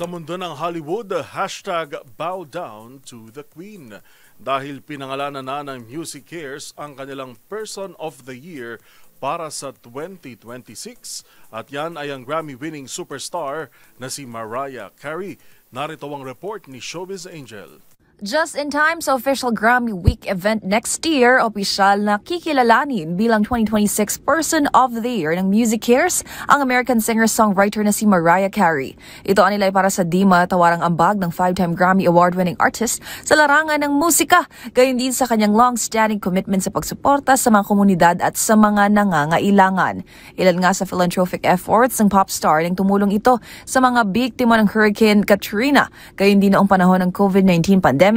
Sa mundo ng Hollywood, hashtag bow down to the Queen. Dahil pinangalanan na ng Music Cares ang kanilang Person of the Year para sa 2026. At yan ay ang Grammy-winning superstar na si Mariah Carey. Narito ang report ni Showbiz Angel. Just in time sa official Grammy Week event next year, opisyal na kikilalanin bilang 2026 Person of the Year ng Music Cares ang American singer-songwriter na si Mariah Carey. Ito ang nilay para sa di matawarang ambag ng 5-time Grammy Award-winning artist sa larangan ng musika, gayon din sa kanyang long-standing commitment sa pagsuporta sa mga komunidad at sa mga nangangailangan. Ilan nga sa philanthropic efforts ng pop star nang tumulong ito sa mga biktima ng Hurricane Katrina, gayon din noong panahon ng COVID-19 pandemic,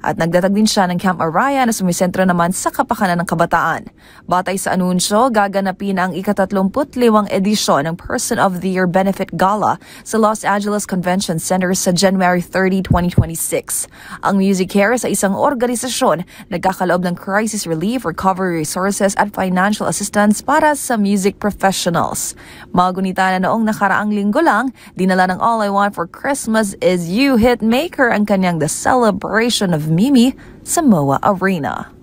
at nagdatag din siya ng Camp Araya na sumisentro naman sa kapakanan ng kabataan. Batay sa anunsyo, gaganapin ang ika-35 edisyon ng Person of the Year Benefit Gala sa Los Angeles Convention Center sa January 30, 2026. Ang Music Cares ay isang organisasyon nagkakaloob ng crisis relief, recovery resources at financial assistance para sa music professionals. Magunita na noong nakaraang linggo lang, dinala ng All I Want for Christmas Is You hitmaker ang kanyang The Celebration of Mimi sa MOA Arena.